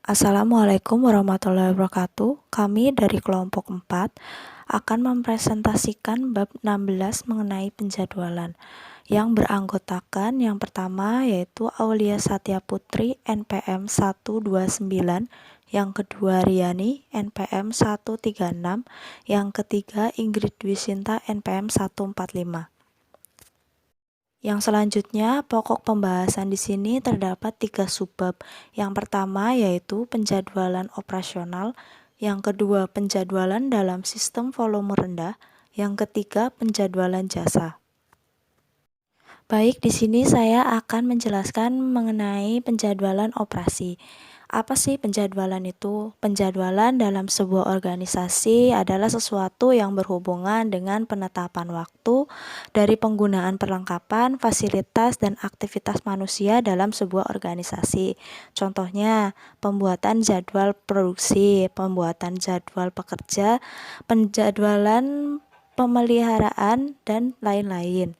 Assalamualaikum warahmatullahi wabarakatuh. Kami dari kelompok 4 akan mempresentasikan bab 16 mengenai penjadwalan yang beranggotakan yang pertama yaitu Aulia Satya Putri NPM 129, yang kedua Riani NPM 136, yang ketiga Ingrid Dwi Sinta NPM 145. Yang selanjutnya, pokok pembahasan di sini terdapat 3 subbab. Yang pertama yaitu penjadwalan operasional, yang kedua penjadwalan dalam sistem volume rendah, yang ketiga penjadwalan jasa. Baik, di sini saya akan menjelaskan mengenai penjadwalan operasi. Apa sih penjadwalan itu? Penjadwalan dalam sebuah organisasi adalah sesuatu yang berhubungan dengan penetapan waktu dari penggunaan perlengkapan, fasilitas, dan aktivitas manusia dalam sebuah organisasi. Contohnya, pembuatan jadwal produksi, pembuatan jadwal pekerja, penjadwalan pemeliharaan, dan lain-lain.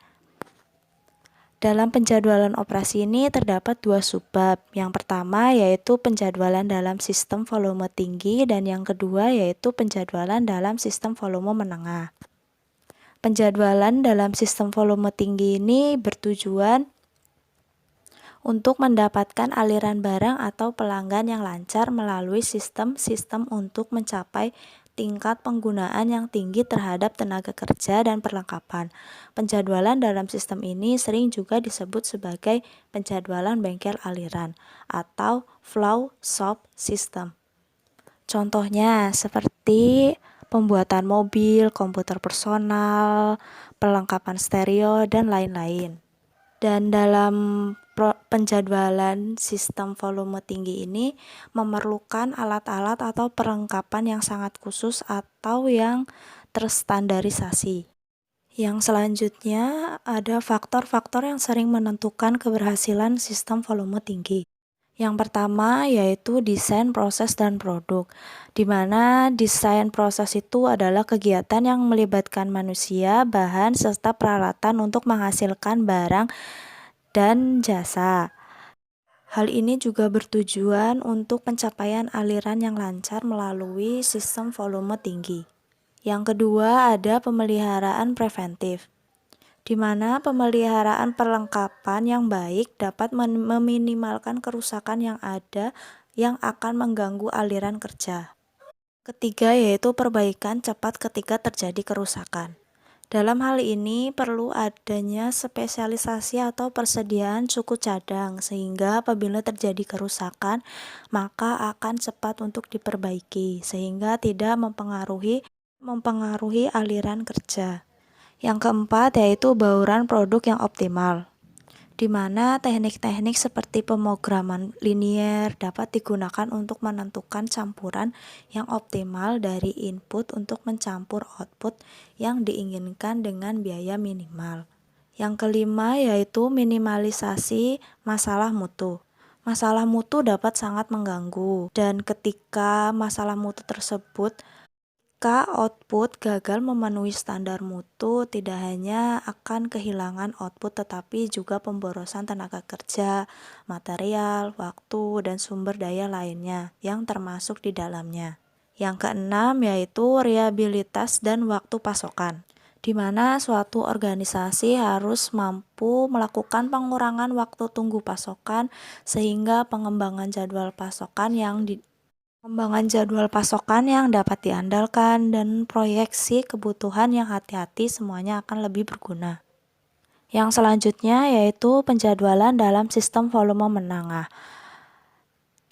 Dalam penjadwalan operasi ini terdapat 2 subbab. Yang pertama yaitu penjadwalan dalam sistem volume tinggi dan yang kedua yaitu penjadwalan dalam sistem volume menengah. Penjadwalan dalam sistem volume tinggi ini bertujuan untuk mendapatkan aliran barang atau pelanggan yang lancar melalui sistem-sistem untuk mencapai tingkat penggunaan yang tinggi terhadap tenaga kerja dan perlengkapan. Penjadwalan dalam sistem ini sering juga disebut sebagai penjadwalan bengkel aliran atau flow shop system. Contohnya seperti pembuatan mobil, komputer personal, perlengkapan stereo, dan lain-lain. Dan dalam penjadwalan sistem volume tinggi ini memerlukan alat-alat atau perlengkapan yang sangat khusus atau yang terstandarisasi. Yang selanjutnya ada faktor-faktor yang sering menentukan keberhasilan sistem volume tinggi. Yang pertama yaitu desain, proses, dan produk, di mana desain proses itu adalah kegiatan yang melibatkan manusia, bahan, serta peralatan untuk menghasilkan barang dan jasa. Hal ini juga bertujuan untuk pencapaian aliran yang lancar melalui sistem volume tinggi. Yang kedua ada pemeliharaan preventif, di mana pemeliharaan perlengkapan yang baik dapat meminimalkan kerusakan yang ada yang akan mengganggu aliran kerja. Ketiga yaitu perbaikan cepat ketika terjadi kerusakan. Dalam hal ini perlu adanya spesialisasi atau persediaan suku cadang sehingga apabila terjadi kerusakan maka akan cepat untuk diperbaiki sehingga tidak mempengaruhi aliran kerja. Yang keempat yaitu bauran produk yang optimal, di mana teknik-teknik seperti pemrograman linier dapat digunakan untuk menentukan campuran yang optimal dari input untuk mencampur output yang diinginkan dengan biaya minimal. Yang kelima yaitu minimalisasi masalah mutu. Masalah mutu dapat sangat mengganggu, dan ketika masalah mutu tersebut output gagal memenuhi standar mutu, tidak hanya akan kehilangan output tetapi juga pemborosan tenaga kerja, material, waktu, dan sumber daya lainnya yang termasuk di dalamnya. Yang keenam yaitu reliabilitas dan waktu pasokan, di mana suatu organisasi harus mampu melakukan pengurangan waktu tunggu pasokan sehingga pengembangan jadwal pasokan yang dapat diandalkan dan proyeksi kebutuhan yang hati-hati semuanya akan lebih berguna. Yang selanjutnya yaitu penjadwalan dalam sistem volume menengah,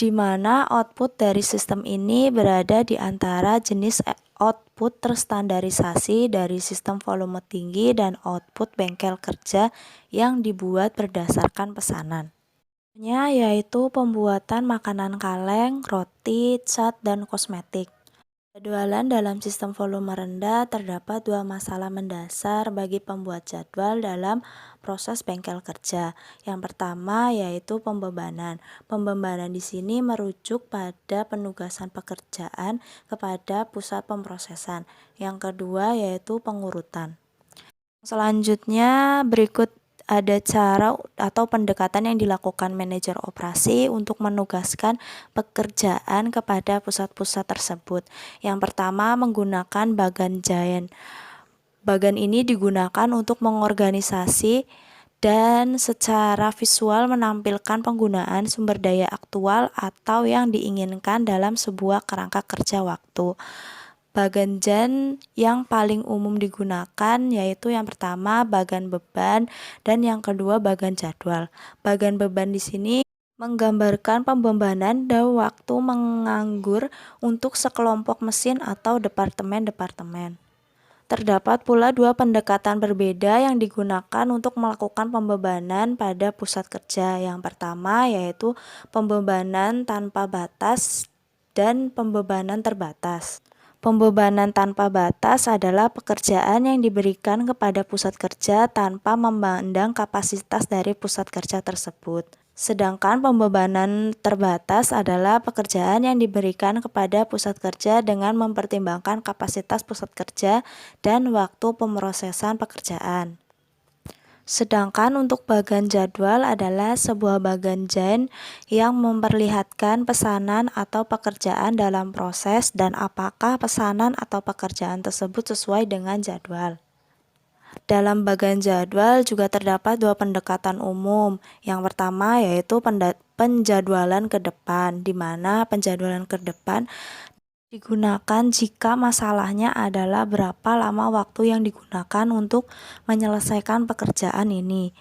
di mana output dari sistem ini berada di antara jenis output terstandarisasi dari sistem volume tinggi dan output bengkel kerja yang dibuat berdasarkan pesanan. Yaitu pembuatan makanan kaleng, roti, cat, dan kosmetik. Jadwalan dalam sistem volume rendah terdapat 2 masalah mendasar bagi pembuat jadwal dalam proses bengkel kerja. Yang pertama yaitu pembebanan. Pembebanan di sini merujuk pada penugasan pekerjaan kepada pusat pemrosesan. Yang kedua yaitu pengurutan. Selanjutnya berikut ada cara atau pendekatan yang dilakukan manajer operasi untuk menugaskan pekerjaan kepada pusat-pusat tersebut. Yang pertama, menggunakan bagan giant. Bagan ini digunakan untuk mengorganisasi dan secara visual menampilkan penggunaan sumber daya aktual atau yang diinginkan dalam sebuah kerangka kerja waktu. Bagan jan yang paling umum digunakan yaitu yang pertama bagan beban dan yang kedua bagan jadwal. Bagan beban di sini menggambarkan pembebanan dan waktu menganggur untuk sekelompok mesin atau departemen-departemen. Terdapat pula dua pendekatan berbeda yang digunakan untuk melakukan pembebanan pada pusat kerja. Yang pertama yaitu pembebanan tanpa batas dan pembebanan terbatas. Pembebanan tanpa batas adalah pekerjaan yang diberikan kepada pusat kerja tanpa memandang kapasitas dari pusat kerja tersebut. Sedangkan pembebanan terbatas adalah pekerjaan yang diberikan kepada pusat kerja dengan mempertimbangkan kapasitas pusat kerja dan waktu pemrosesan pekerjaan. Sedangkan untuk bagan jadwal adalah sebuah bagan giant yang memperlihatkan pesanan atau pekerjaan dalam proses dan apakah pesanan atau pekerjaan tersebut sesuai dengan jadwal. Dalam bagan jadwal juga terdapat dua pendekatan umum. Yang pertama yaitu penjadwalan ke depan, di mana penjadwalan ke depan digunakan jika masalahnya adalah berapa lama waktu yang digunakan untuk menyelesaikan pekerjaan ini.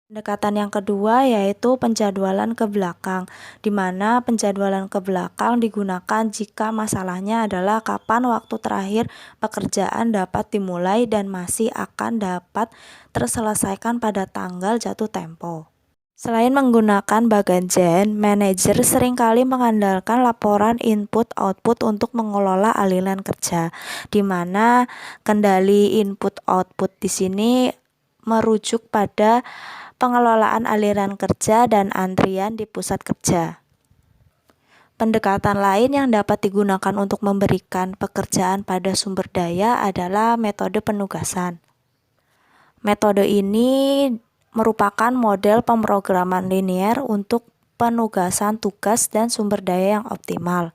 Pendekatan yang kedua yaitu penjadwalan ke belakang, di mana penjadwalan ke belakang digunakan jika masalahnya adalah kapan waktu terakhir pekerjaan dapat dimulai dan masih akan dapat terselesaikan pada tanggal jatuh tempo. Selain menggunakan bagan giant, manajer seringkali mengandalkan laporan input-output untuk mengelola aliran kerja, di mana kendali input-output di sini merujuk pada pengelolaan aliran kerja dan antrian di pusat kerja. Pendekatan lain yang dapat digunakan untuk memberikan pekerjaan pada sumber daya adalah metode penugasan. Metode ini merupakan model pemrograman linear untuk penugasan tugas dan sumber daya yang optimal.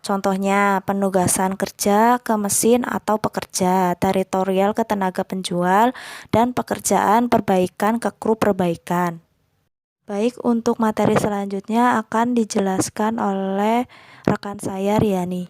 Contohnya, penugasan kerja ke mesin atau pekerja, teritorial ke tenaga penjual, dan pekerjaan perbaikan ke kru perbaikan. Baik, untuk materi selanjutnya akan dijelaskan oleh rekan saya Riani.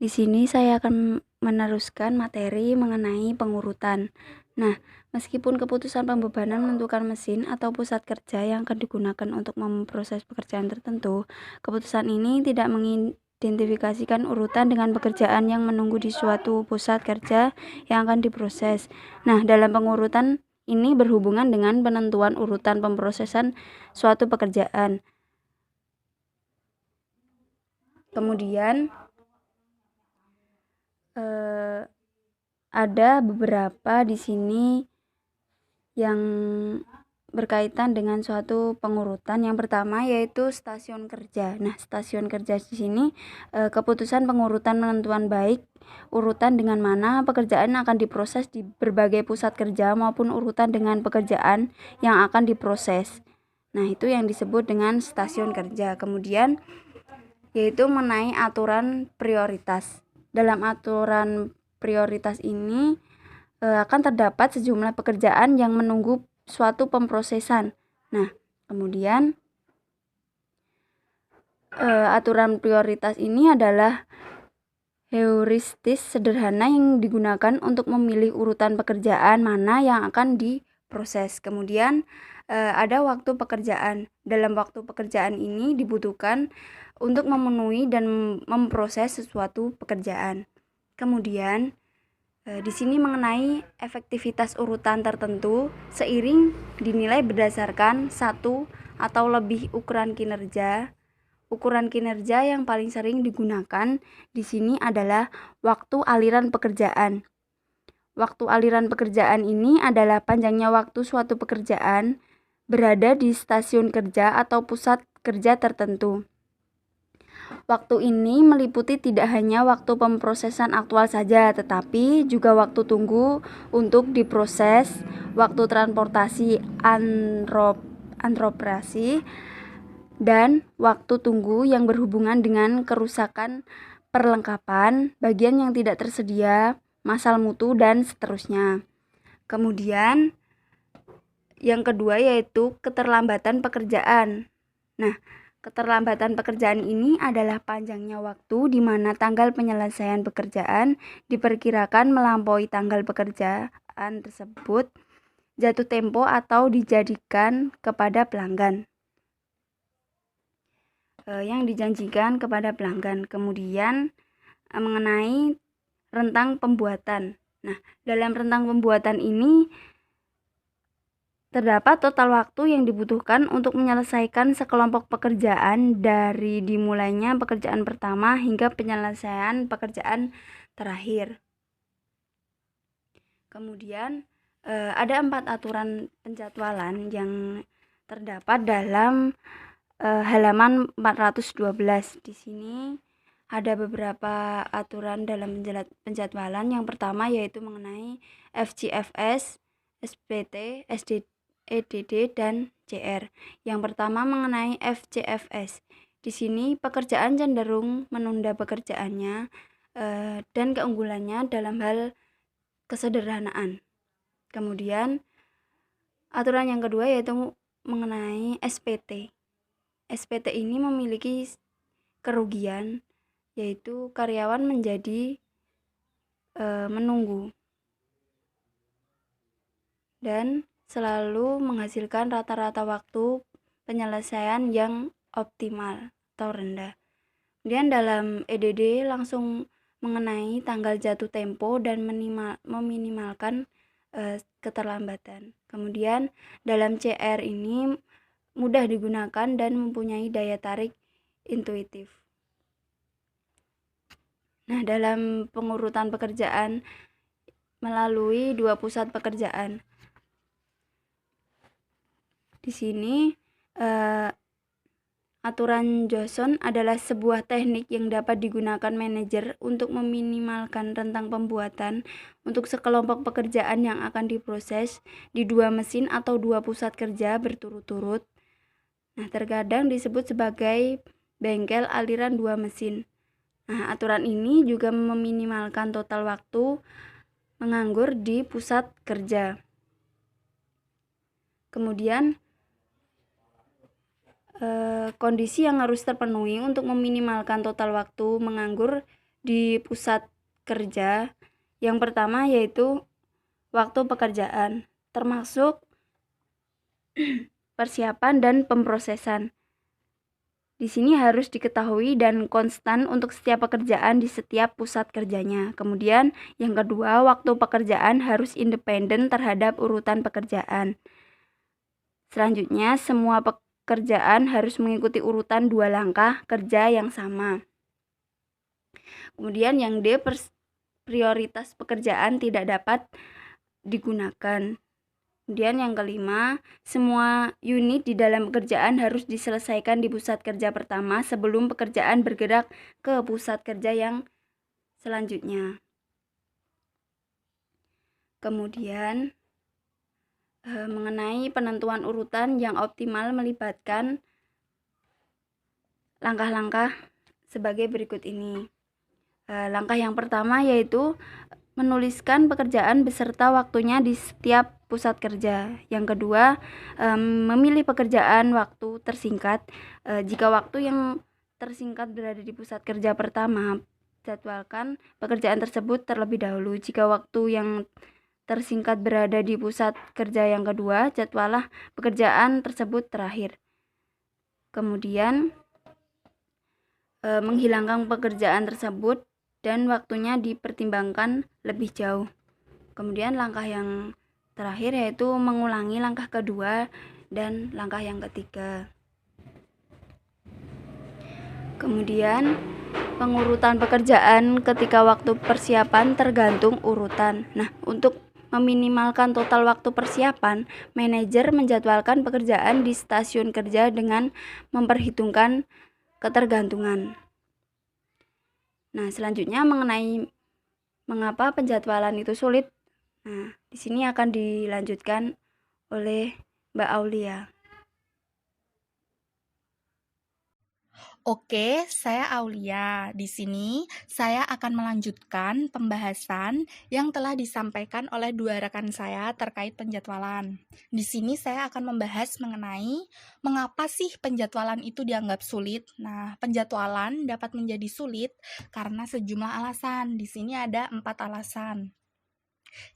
Di sini saya akan meneruskan materi mengenai pengurutan. Nah, meskipun keputusan pembebanan menentukan mesin atau pusat kerja yang akan digunakan untuk memproses pekerjaan tertentu, keputusan ini tidak mengidentifikasikan urutan dengan pekerjaan yang menunggu di suatu pusat kerja yang akan diproses. Nah, dalam pengurutan ini berhubungan dengan penentuan urutan pemrosesan suatu pekerjaan. Kemudian ada beberapa di sini yang berkaitan dengan suatu pengurutan. Yang pertama yaitu stasiun kerja. Nah, stasiun kerja di sini keputusan pengurutan menentuan baik urutan dengan mana pekerjaan akan diproses di berbagai pusat kerja maupun urutan dengan pekerjaan yang akan diproses. Nah, itu yang disebut dengan stasiun kerja. Kemudian yaitu mengenai aturan prioritas. Dalam aturan prioritas ini akan terdapat sejumlah pekerjaan yang menunggu suatu pemrosesan. Nah, kemudian aturan prioritas ini adalah heuristis sederhana yang digunakan untuk memilih urutan pekerjaan mana yang akan diproses. Kemudian ada waktu pekerjaan. Dalam waktu pekerjaan ini dibutuhkan untuk memenuhi dan memproses sesuatu pekerjaan. Kemudian di sini mengenai efektivitas urutan tertentu seiring dinilai berdasarkan satu atau lebih ukuran kinerja. Ukuran kinerja yang paling sering digunakan di sini adalah waktu aliran pekerjaan. Waktu aliran pekerjaan ini adalah panjangnya waktu suatu pekerjaan berada di stasiun kerja atau pusat kerja tertentu. Waktu ini meliputi tidak hanya waktu pemrosesan aktual saja, tetapi juga waktu tunggu untuk diproses, waktu transportasi antroperasi, dan waktu tunggu yang berhubungan dengan kerusakan perlengkapan, bagian yang tidak tersedia, masalah mutu, dan seterusnya. Kemudian yang kedua yaitu keterlambatan pekerjaan. Nah, keterlambatan pekerjaan ini adalah panjangnya waktu di mana tanggal penyelesaian pekerjaan diperkirakan melampaui tanggal pekerjaan tersebut, jatuh tempo atau dijadikan kepada pelanggan. Yang dijanjikan kepada pelanggan. Kemudian mengenai rentang pembuatan. Nah, dalam rentang pembuatan ini terdapat total waktu yang dibutuhkan untuk menyelesaikan sekelompok pekerjaan dari dimulainya pekerjaan pertama hingga penyelesaian pekerjaan terakhir. Kemudian ada 4 aturan penjadwalan yang terdapat dalam halaman 412. Di sini ada beberapa aturan dalam penjadwalan. Yang pertama yaitu mengenai FGFS, SPT, EDD, dan CR. Yang pertama mengenai FGFS. Di sini pekerjaan cenderung menunda pekerjaannya dan keunggulannya dalam hal kesederhanaan. Kemudian aturan yang kedua yaitu mengenai SPT. SPT ini memiliki kerugian yaitu karyawan menjadi menunggu dan selalu menghasilkan rata-rata waktu penyelesaian yang optimal atau rendah. Kemudian dalam EDD langsung mengenai tanggal jatuh tempo dan meminimalkan keterlambatan. Kemudian dalam CR ini mudah digunakan dan mempunyai daya tarik intuitif. Nah, dalam pengurutan pekerjaan melalui 2 pusat pekerjaan. Di sini aturan Johnson adalah sebuah teknik yang dapat digunakan manajer untuk meminimalkan rentang pembuatan untuk sekelompok pekerjaan yang akan diproses di 2 mesin atau 2 pusat kerja berturut-turut. Nah, terkadang disebut sebagai bengkel aliran 2 mesin. Nah, aturan ini juga meminimalkan total waktu menganggur di pusat kerja. Kemudian kondisi yang harus terpenuhi untuk meminimalkan total waktu menganggur di pusat kerja. Yang pertama yaitu waktu pekerjaan, termasuk persiapan dan pemrosesan. Di sini harus diketahui dan konstan untuk setiap pekerjaan di setiap pusat kerjanya. Kemudian yang kedua, waktu pekerjaan harus independen terhadap urutan pekerjaan. Selanjutnya, semua pekerjaan harus mengikuti urutan 2 langkah kerja yang sama. Kemudian yang D, prioritas pekerjaan tidak dapat digunakan. Kemudian yang kelima, semua unit di dalam pekerjaan harus diselesaikan di pusat kerja pertama sebelum pekerjaan bergerak ke pusat kerja yang selanjutnya. Kemudian mengenai penentuan urutan yang optimal melibatkan langkah-langkah sebagai berikut ini. Langkah yang pertama yaitu menuliskan pekerjaan beserta waktunya di setiap pusat kerja. Yang kedua, memilih pekerjaan waktu tersingkat. Jika waktu yang tersingkat berada di pusat kerja pertama, jadwalkan pekerjaan tersebut terlebih dahulu. Jika waktu yang tersingkat berada di pusat kerja yang kedua, jadwalah pekerjaan tersebut terakhir. Kemudian menghilangkan pekerjaan tersebut dan waktunya dipertimbangkan lebih jauh. Kemudian langkah yang terakhir yaitu mengulangi langkah kedua dan langkah yang ketiga. Kemudian pengurutan pekerjaan ketika waktu persiapan tergantung urutan. Nah, untuk meminimalkan total waktu persiapan, manajer menjadwalkan pekerjaan di stasiun kerja dengan memperhitungkan ketergantungan. Nah, selanjutnya mengenai mengapa penjadwalan itu sulit. Nah, di sini akan dilanjutkan oleh Mbak Aulia. Oke, saya Aulia. Di sini saya akan melanjutkan pembahasan yang telah disampaikan oleh dua rekan saya terkait penjadwalan. Di sini saya akan membahas mengenai mengapa sih penjadwalan itu dianggap sulit. Nah, penjadwalan dapat menjadi sulit karena sejumlah alasan. Di sini ada 4 alasan.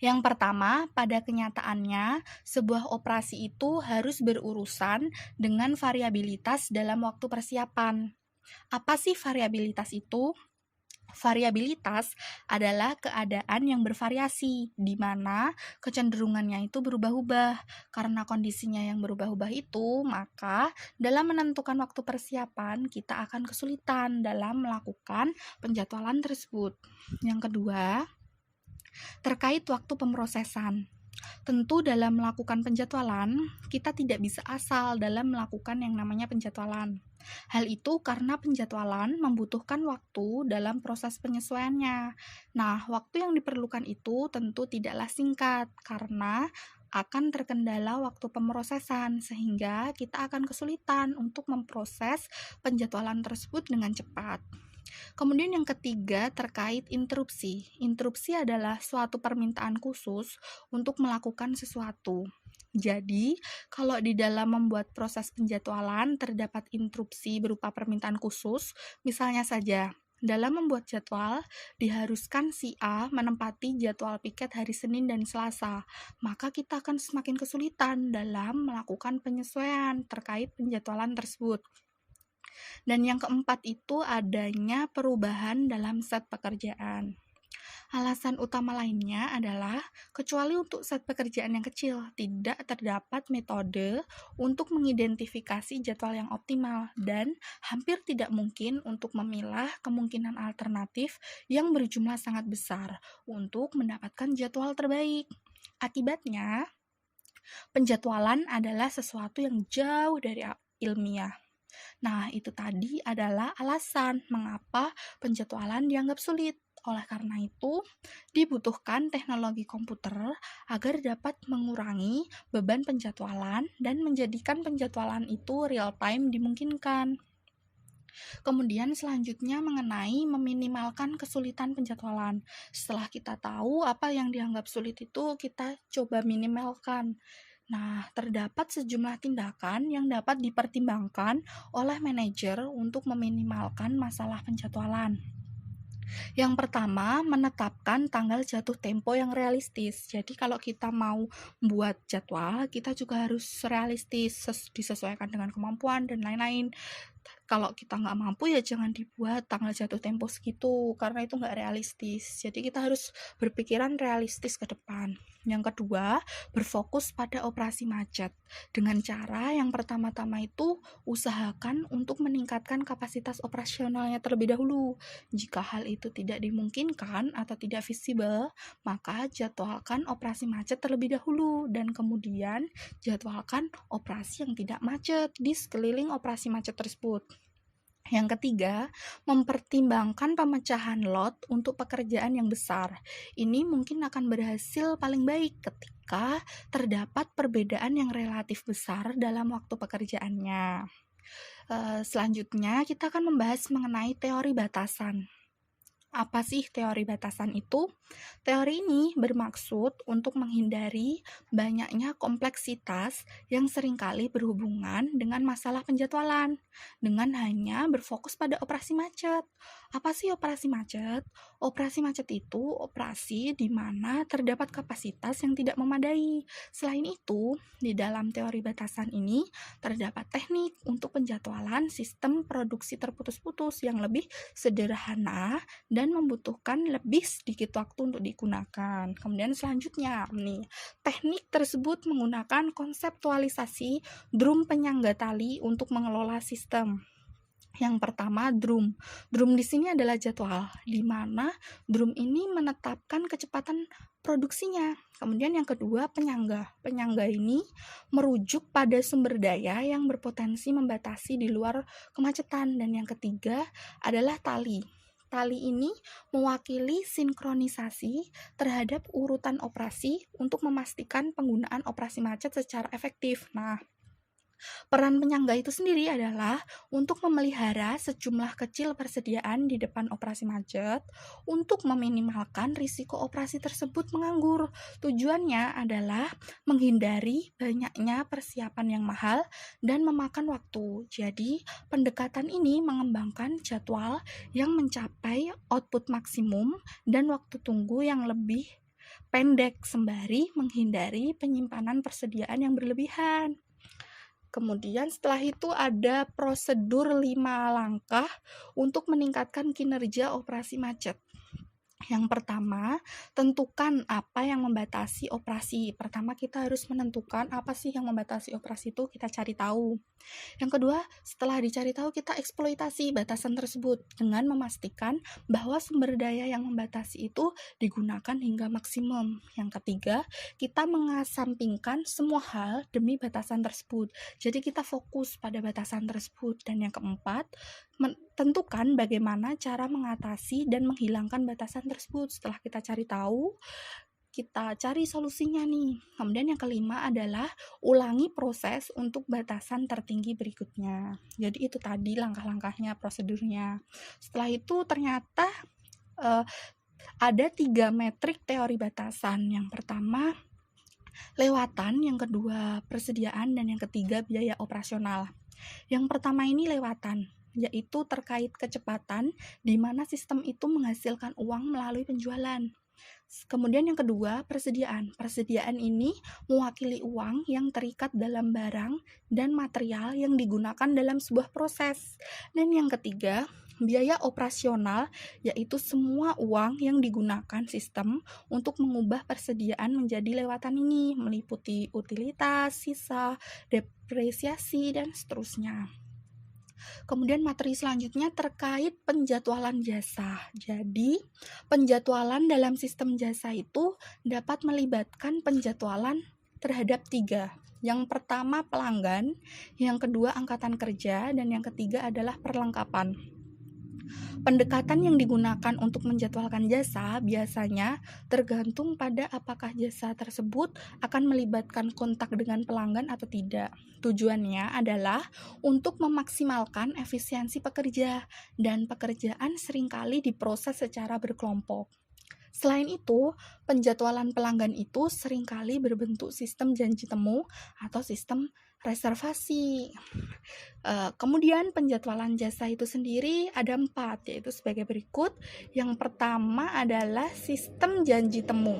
Yang pertama, pada kenyataannya, sebuah operasi itu harus berurusan dengan variabilitas dalam waktu persiapan. Apa sih variabilitas itu? Variabilitas adalah keadaan yang bervariasi, di mana kecenderungannya itu berubah-ubah. Karena kondisinya yang berubah-ubah itu, maka dalam menentukan waktu persiapan, kita akan kesulitan dalam melakukan penjadwalan tersebut. Yang kedua, terkait waktu pemrosesan. Tentu dalam melakukan penjadwalan, kita tidak bisa asal dalam melakukan yang namanya penjadwalan. Hal itu karena penjadwalan membutuhkan waktu dalam proses penyesuaiannya. Nah, waktu yang diperlukan itu tentu tidaklah singkat karena akan terkendala waktu pemrosesan sehingga kita akan kesulitan untuk memproses penjadwalan tersebut dengan cepat. Kemudian yang ketiga terkait interupsi. Interupsi adalah suatu permintaan khusus untuk melakukan sesuatu. Jadi, kalau di dalam membuat proses penjadwalan terdapat interupsi berupa permintaan khusus, misalnya saja, dalam membuat jadwal, diharuskan si A menempati jadwal piket hari Senin dan Selasa, maka kita akan semakin kesulitan dalam melakukan penyesuaian terkait penjadwalan tersebut. Dan yang keempat itu adanya perubahan dalam set pekerjaan. Alasan utama lainnya adalah, kecuali untuk set pekerjaan yang kecil, tidak terdapat metode untuk mengidentifikasi jadwal yang optimal dan hampir tidak mungkin untuk memilah kemungkinan alternatif yang berjumlah sangat besar untuk mendapatkan jadwal terbaik. Akibatnya, penjadwalan adalah sesuatu yang jauh dari ilmiah. Nah, itu tadi adalah alasan mengapa penjadwalan dianggap sulit. Oleh karena itu, dibutuhkan teknologi komputer agar dapat mengurangi beban penjadwalan dan menjadikan penjadwalan itu real-time dimungkinkan. Kemudian selanjutnya mengenai meminimalkan kesulitan penjadwalan. Setelah kita tahu apa yang dianggap sulit itu, kita coba minimalkan. Nah, terdapat sejumlah tindakan yang dapat dipertimbangkan oleh manajer untuk meminimalkan masalah penjadwalan. Yang pertama, menetapkan tanggal jatuh tempo yang realistis. Jadi kalau kita mau buat jadwal, kita juga harus realistis, disesuaikan dengan kemampuan dan lain-lain. Kalau kita nggak mampu ya jangan dibuat tanggal jatuh tempo segitu, karena itu nggak realistis. Jadi kita harus berpikiran realistis ke depan. Yang kedua, berfokus pada operasi macet. Dengan cara yang pertama-tama itu usahakan untuk meningkatkan kapasitas operasionalnya terlebih dahulu. Jika hal itu tidak dimungkinkan atau tidak visible, maka jadwalkan operasi macet terlebih dahulu dan kemudian jadwalkan operasi yang tidak macet di sekeliling operasi macet tersebut. Yang ketiga, mempertimbangkan pemecahan lot untuk pekerjaan yang besar. Ini mungkin akan berhasil paling baik ketika terdapat perbedaan yang relatif besar dalam waktu pekerjaannya. Selanjutnya, kita akan membahas mengenai teori batasan. Apa sih teori batasan itu? Teori ini bermaksud untuk menghindari banyaknya kompleksitas yang seringkali berhubungan dengan masalah penjadwalan, dengan hanya berfokus pada operasi macet. Apa sih operasi macet? Operasi macet itu operasi di mana terdapat kapasitas yang tidak memadai. Selain itu, di dalam teori batasan ini terdapat teknik untuk penjadwalan sistem produksi terputus-putus yang lebih sederhana dan membutuhkan lebih sedikit waktu untuk digunakan. Kemudian selanjutnya nih, teknik tersebut menggunakan konseptualisasi drum penyangga tali untuk mengelola sistem. Yang pertama, drum. Drum di sini adalah jadwal, di mana drum ini menetapkan kecepatan produksinya. Kemudian yang kedua, penyangga. Penyangga ini merujuk pada sumber daya yang berpotensi membatasi di luar kemacetan. Dan yang ketiga adalah tali. Tali ini mewakili sinkronisasi terhadap urutan operasi untuk memastikan penggunaan operasi macet secara efektif. Nah, peran penyangga itu sendiri adalah untuk memelihara sejumlah kecil persediaan di depan operasi macet untuk meminimalkan risiko operasi tersebut menganggur. Tujuannya adalah menghindari banyaknya persiapan yang mahal dan memakan waktu. Jadi, pendekatan ini mengembangkan jadwal yang mencapai output maksimum dan waktu tunggu yang lebih pendek sembari menghindari penyimpanan persediaan yang berlebihan. Kemudian setelah itu ada prosedur 5 langkah untuk meningkatkan kinerja operasi macet. Yang pertama, tentukan apa yang membatasi operasi. Pertama, kita harus menentukan apa sih yang membatasi operasi itu, kita cari tahu. Yang kedua, setelah dicari tahu, kita eksploitasi batasan tersebut dengan memastikan bahwa sumber daya yang membatasi itu digunakan hingga maksimum. Yang ketiga, kita mengesampingkan semua hal demi batasan tersebut. Jadi kita fokus pada batasan tersebut. Dan yang keempat, tentukan bagaimana cara mengatasi dan menghilangkan batasan tersebut. Setelah kita cari tahu, kita cari solusinya nih. Kemudian yang kelima adalah ulangi proses untuk batasan tertinggi berikutnya. Jadi itu tadi langkah-langkahnya, prosedurnya. Setelah itu ternyata ada 3 metrik teori batasan. Yang pertama lewatan, yang kedua persediaan, dan yang ketiga biaya operasional. Yang pertama ini lewatan, yaitu terkait kecepatan di mana sistem itu menghasilkan uang melalui penjualan. Kemudian yang kedua, persediaan. Persediaan ini mewakili uang yang terikat dalam barang dan material yang digunakan dalam sebuah proses. Dan yang ketiga, biaya operasional, yaitu semua uang yang digunakan sistem untuk mengubah persediaan menjadi lewatan ini, meliputi utilitas, sisa, depresiasi, dan seterusnya. Kemudian materi selanjutnya terkait penjadwalan jasa. Jadi, penjadwalan dalam sistem jasa itu dapat melibatkan penjadwalan terhadap 3. Yang pertama pelanggan, yang kedua angkatan kerja, dan yang ketiga adalah perlengkapan. Pendekatan yang digunakan untuk menjadwalkan jasa biasanya tergantung pada apakah jasa tersebut akan melibatkan kontak dengan pelanggan atau tidak. Tujuannya adalah untuk memaksimalkan efisiensi pekerja, dan pekerjaan seringkali diproses secara berkelompok. Selain itu, penjadwalan pelanggan itu seringkali berbentuk sistem janji temu atau sistem reservasi. Kemudian penjadwalan jasa itu sendiri ada 4, yaitu sebagai berikut. Yang pertama adalah sistem janji temu.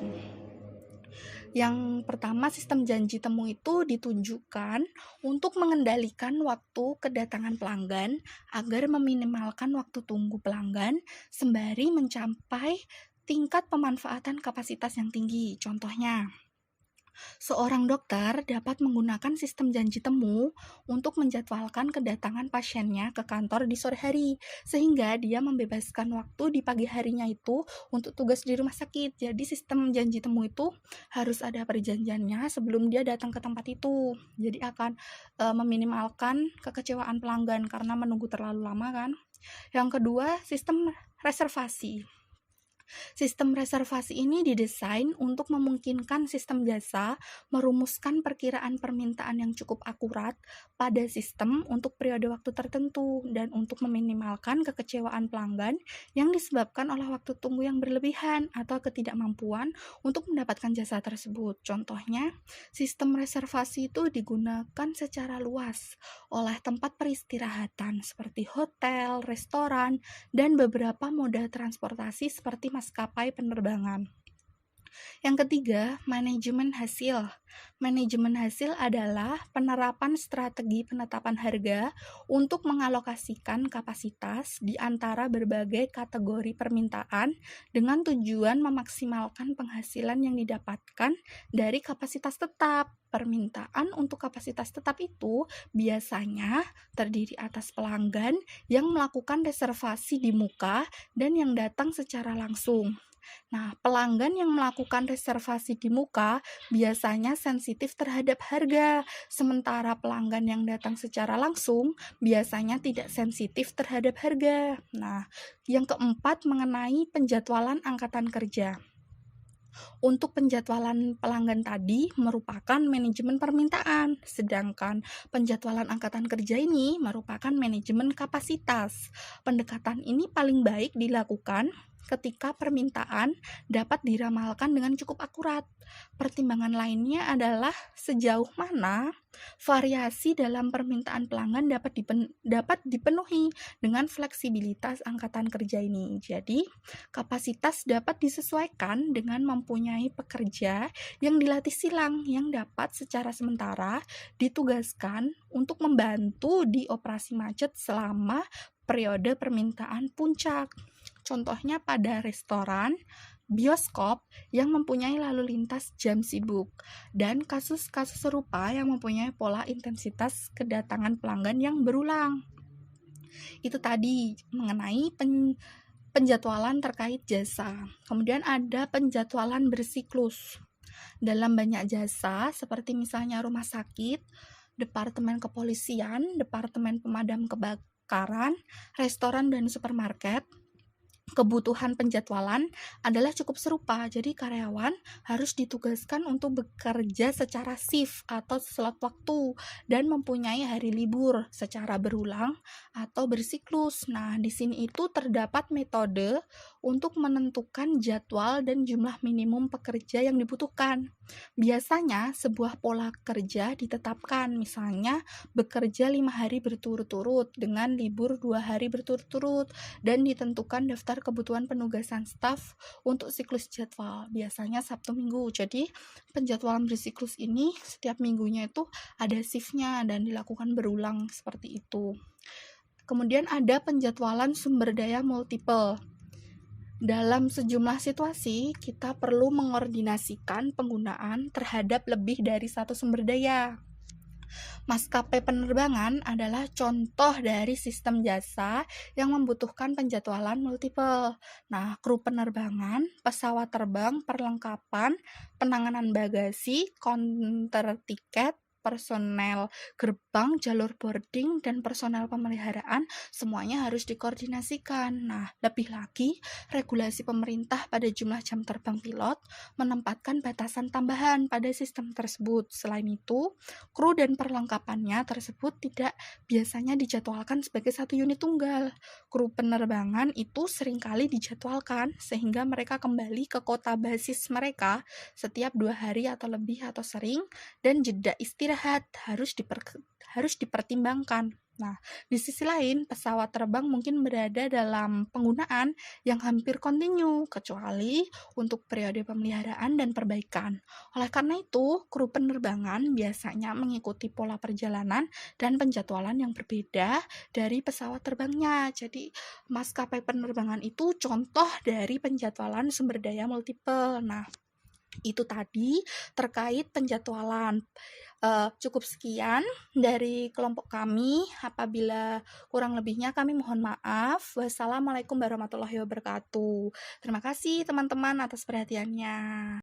Yang pertama, sistem janji temu itu ditujukan untuk mengendalikan waktu kedatangan pelanggan agar meminimalkan waktu tunggu pelanggan sembari mencapai tingkat pemanfaatan kapasitas yang tinggi. Contohnya, seorang dokter dapat menggunakan sistem janji temu untuk menjadwalkan kedatangan pasiennya ke kantor di sore hari, sehingga dia membebaskan waktu di pagi harinya itu untuk tugas di rumah sakit. Jadi sistem janji temu itu harus ada perjanjiannya sebelum dia datang ke tempat itu. Jadi akan meminimalkan kekecewaan pelanggan karena menunggu terlalu lama kan. Yang kedua, sistem reservasi. Sistem reservasi ini didesain untuk memungkinkan sistem jasa merumuskan perkiraan permintaan yang cukup akurat pada sistem untuk periode waktu tertentu dan untuk meminimalkan kekecewaan pelanggan yang disebabkan oleh waktu tunggu yang berlebihan atau ketidakmampuan untuk mendapatkan jasa tersebut. Contohnya, sistem reservasi itu digunakan secara luas oleh tempat peristirahatan seperti hotel, restoran, dan beberapa moda transportasi seperti maskapai penerbangan. Yang ketiga, manajemen hasil. Manajemen hasil adalah penerapan strategi penetapan harga untuk mengalokasikan kapasitas di antara berbagai kategori permintaan dengan tujuan memaksimalkan penghasilan yang didapatkan dari kapasitas tetap. Permintaan untuk kapasitas tetap itu biasanya terdiri atas pelanggan yang melakukan reservasi di muka dan yang datang secara langsung. Nah, pelanggan yang melakukan reservasi di muka biasanya sensitif terhadap harga, sementara pelanggan yang datang secara langsung biasanya tidak sensitif terhadap harga. Nah, yang keempat mengenai penjadwalan angkatan kerja. Untuk penjadwalan pelanggan tadi merupakan manajemen permintaan, sedangkan penjadwalan angkatan kerja ini merupakan manajemen kapasitas. Pendekatan ini paling baik dilakukan ketika permintaan dapat diramalkan dengan cukup akurat. Pertimbangan lainnya adalah sejauh mana variasi dalam permintaan pelanggan dapat dipenuhi dengan fleksibilitas angkatan kerja ini. Jadi, kapasitas dapat disesuaikan dengan mempunyai pekerja yang dilatih silang yang dapat secara sementara ditugaskan untuk membantu di operasi macet selama periode permintaan puncak. Contohnya pada restoran, bioskop yang mempunyai lalu lintas jam sibuk, dan kasus-kasus serupa yang mempunyai pola intensitas kedatangan pelanggan yang berulang. Itu tadi mengenai penjadwalan terkait jasa. Kemudian ada penjadwalan bersiklus. Dalam banyak jasa, seperti misalnya rumah sakit, departemen kepolisian, departemen pemadam kebakaran, restoran dan supermarket, kebutuhan penjadwalan adalah cukup serupa. Jadi karyawan harus ditugaskan untuk bekerja secara shift atau slot waktu dan mempunyai hari libur secara berulang atau bersiklus. Nah, di sini itu terdapat metode untuk menentukan jadwal dan jumlah minimum pekerja yang dibutuhkan. Biasanya sebuah pola kerja ditetapkan, misalnya bekerja 5 hari berturut-turut dengan libur 2 hari berturut-turut, dan ditentukan daftar kebutuhan penugasan staf untuk siklus jadwal, biasanya Sabtu Minggu. Jadi penjadwalan bersiklus ini setiap minggunya itu ada shiftnya dan dilakukan berulang seperti itu. Kemudian ada penjadwalan sumber daya multiple. Dalam sejumlah situasi, kita perlu mengordinasikan penggunaan terhadap lebih dari satu sumber daya. Maskapai penerbangan adalah contoh dari sistem jasa yang membutuhkan penjadwalan multiple. Nah, kru penerbangan, pesawat terbang, perlengkapan, penanganan bagasi, counter tiket, personel gerbang, jalur boarding, dan personel pemeliharaan semuanya harus dikoordinasikan. Nah, lebih lagi, regulasi pemerintah pada jumlah jam terbang pilot menempatkan batasan tambahan pada sistem tersebut. Selain itu, kru dan perlengkapannya tersebut tidak biasanya dijadwalkan sebagai satu unit tunggal. Kru penerbangan itu seringkali dijadwalkan sehingga mereka kembali ke kota basis mereka setiap 2 hari atau lebih atau sering, dan jeda istirahat harus dipertimbangkan. Nah, di sisi lain, pesawat terbang mungkin berada dalam penggunaan yang hampir kontinu, kecuali untuk periode pemeliharaan dan perbaikan. Oleh karena itu, kru penerbangan biasanya mengikuti pola perjalanan dan penjadwalan yang berbeda dari pesawat terbangnya. Jadi, maskapai penerbangan itu contoh dari penjadwalan sumber daya multiple. Nah, itu tadi terkait penjadwalan. Cukup sekian dari kelompok kami. Apabila kurang lebihnya kami mohon maaf. Wassalamualaikum warahmatullahi wabarakatuh. Terima kasih teman-teman atas perhatiannya.